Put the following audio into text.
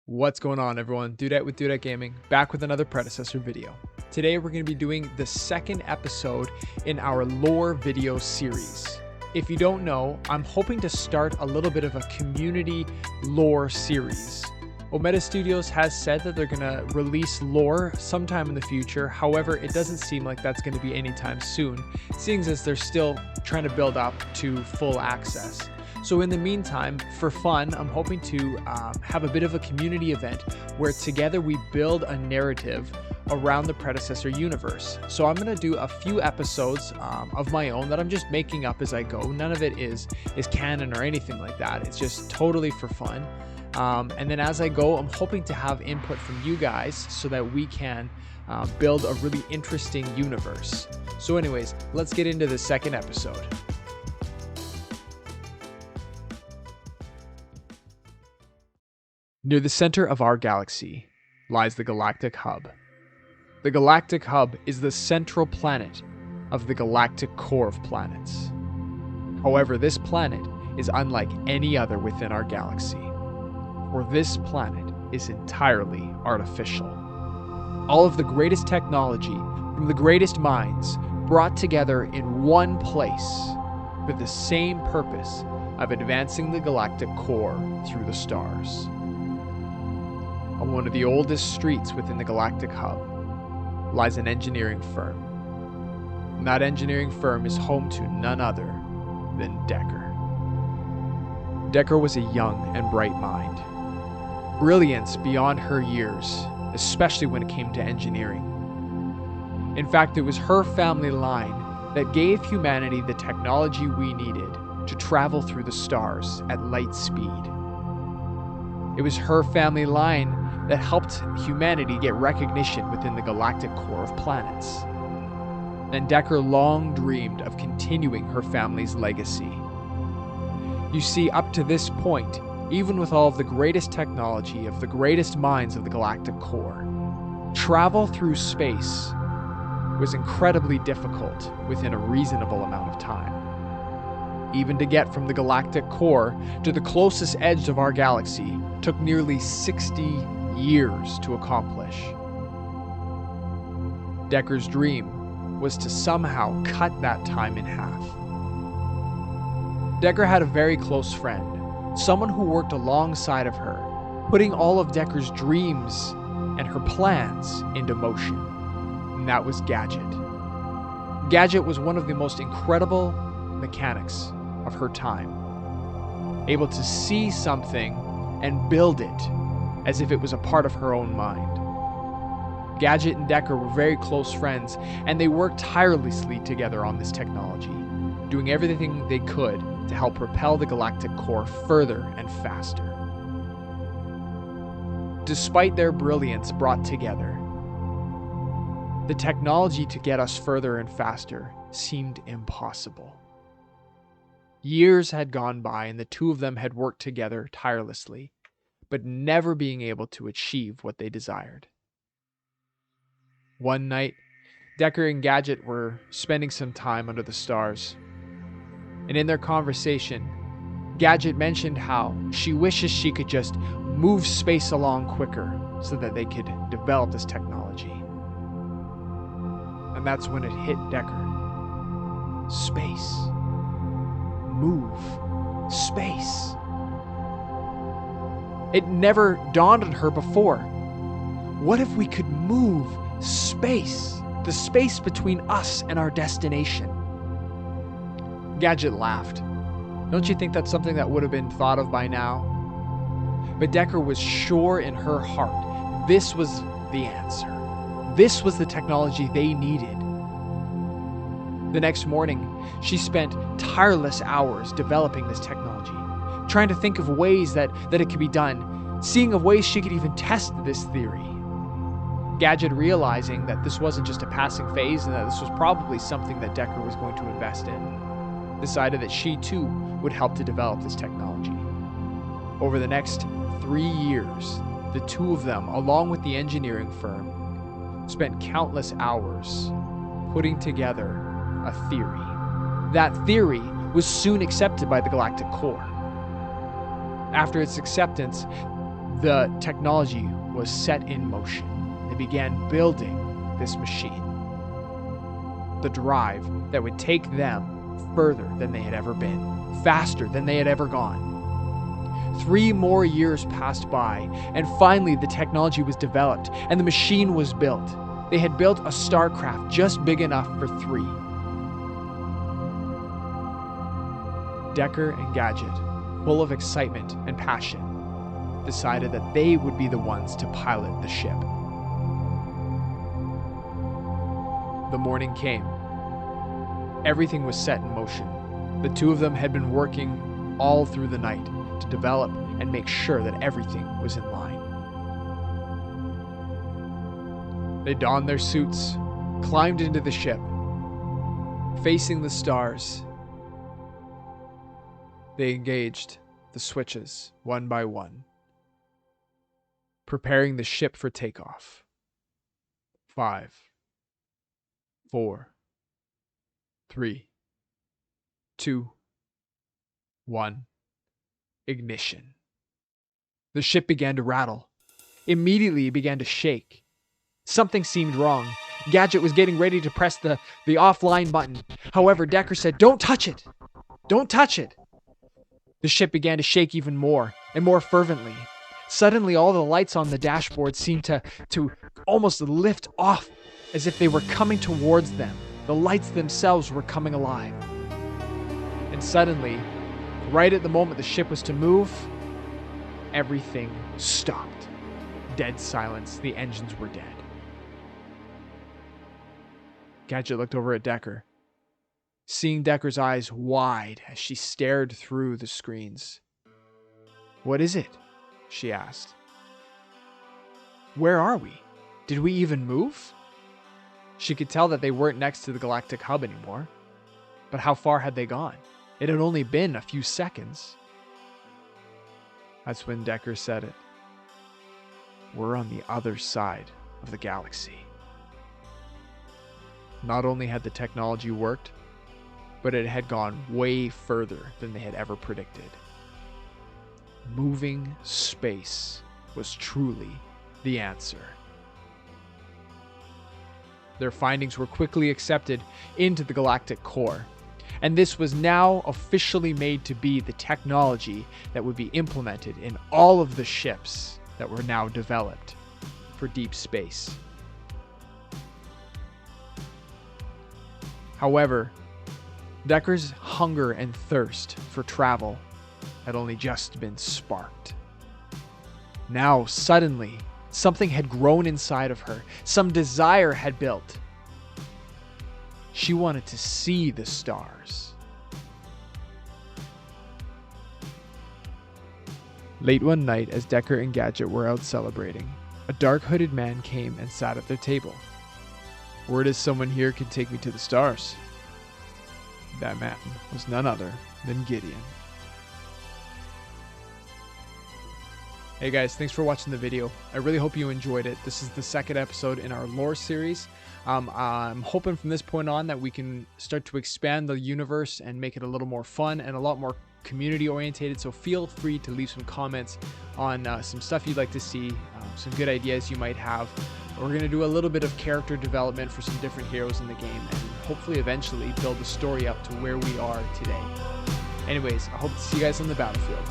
What's going on, everyone? Dudette with Dudette Gaming, back with another Predecessor video. Today we're going to be doing the second episode in our lore video series. If you don't know, I'm hoping to start a little bit of a community lore series. Omega Studios has said that they're going to release lore sometime in the future. However, it doesn't seem like that's going to be anytime soon, seeing as they're still trying to build up to full access. So in the meantime, for fun, I'm hoping to have a bit of a community event where together we build a narrative around the Predecessor universe. So I'm going to do a few episodes of my own that I'm just making up as I go. None of it is canon or anything like that. It's just totally for fun. And then as I go, I'm hoping to have input from you guys so that we can build a really interesting universe. So anyways, let's get into the second episode. Near the center of our galaxy lies the Galactic Hub. The Galactic Hub is the central planet of the galactic core of planets. However, this planet is unlike any other within our galaxy, for this planet is entirely artificial. All of the greatest technology from the greatest minds brought together in one place for the same purpose of advancing the galactic core through the stars. On one of the oldest streets within the Galactic Hub lies an engineering firm. And that engineering firm is home to none other than Decker. Decker was a young and bright mind. Brilliance beyond her years, especially when it came to engineering. In fact, it was her family line that gave humanity the technology we needed to travel through the stars at light speed. It was her family line that helped humanity get recognition within the galactic core of planets. And Decker long dreamed of continuing her family's legacy. You see, up to this point, even with all of the greatest technology of the greatest minds of the galactic core, travel through space was incredibly difficult within a reasonable amount of time. Even to get from the galactic core to the closest edge of our galaxy took nearly 60 years to accomplish. Decker's dream was to somehow cut that time in half. Decker had a very close friend, someone who worked alongside of her, putting all of Decker's dreams and her plans into motion, and that was Gadget. Gadget was one of the most incredible mechanics of her time, able to see something and build it as if it was a part of her own mind. Gadget and Decker were very close friends, and they worked tirelessly together on this technology, doing everything they could to help propel the galactic core further and faster. Despite their brilliance brought together, the technology to get us further and faster seemed impossible. Years had gone by, and the two of them had worked together tirelessly, but never being able to achieve what they desired. One night, Decker and Gadget were spending some time under the stars, and in their conversation, Gadget mentioned how she wishes she could just move space along quicker so that they could develop this technology. And that's when it hit Decker. Space. Move. Space. It never dawned on her before. What if we could move space, the space between us and our destination? Gadget laughed. Don't you think that's something that would have been thought of by now? But Decker was sure in her heart this was the answer. This was the technology they needed. The next morning, she spent tireless hours developing this technology, trying to think of ways that it could be done, seeing of ways she could even test this theory. Gadget, realizing that this wasn't just a passing phase and that this was probably something that Decker was going to invest in, decided that she too would help to develop this technology. Over the next 3 years, the two of them, along with the engineering firm, spent countless hours putting together a theory. That theory was soon accepted by the galactic core. After its acceptance, The technology was set in motion. They began building this machine. The drive that would take them further than they had ever been, faster than they had ever gone. 3 more years passed by, and finally the technology was developed and the machine was built. They had built a starcraft just big enough for 3. Decker and Gadget, full of excitement and passion, decided that they would be the ones to pilot the ship. The morning came. Everything was set in motion. The 2 of them had been working all through the night to develop and make sure that everything was in line. They donned their suits, climbed into the ship, facing the stars. They engaged the switches one by one, preparing the ship for takeoff. 5, 4, 3, 2, 1. Ignition. The ship began to rattle. Immediately it began to shake. Something seemed wrong. Gadget was getting ready to press the offline button. However, Decker said, "Don't touch it! Don't touch it!" The ship began to shake even more and more fervently. Suddenly, all the lights on the dashboard seemed to almost lift off as if they were coming towards them. The lights themselves were coming alive. And suddenly, right at the moment the ship was to move, everything stopped. Dead silence. The engines were dead. Gadget looked over at Decker, seeing Decker's eyes wide as she stared through the screens. "What is it?" she asked. "Where are we? Did we even move?" She could tell that they weren't next to the galactic hub anymore. But how far had they gone? It had only been a few seconds. That's when Decker said it. "We're on the other side of the galaxy." Not only had the technology worked, but it had gone way further than they had ever predicted. Moving space was truly the answer. Their findings were quickly accepted into the galactic core, and this was now officially made to be the technology that would be implemented in all of the ships that were now developed for deep space. However, Decker's hunger and thirst for travel had only just been sparked. Now, suddenly, something had grown inside of her. Some desire had built. She wanted to see the stars. Late one night, as Decker and Gadget were out celebrating, a dark hooded man came and sat at their table. "Word is someone here can take me to the stars." That man was none other than Gideon. Hey guys, thanks for watching the video. I really hope you enjoyed it. This is the 2nd episode in our lore series. I'm hoping from this point on that we can start to expand the universe and make it a little more fun and a lot more community orientated. So feel free to leave some comments on some stuff you'd like to see, some good ideas you might have. We're going to do a little bit of character development for some different heroes in the game and hopefully eventually build the story up to where we are today. Anyways, I hope to see you guys on the battlefield.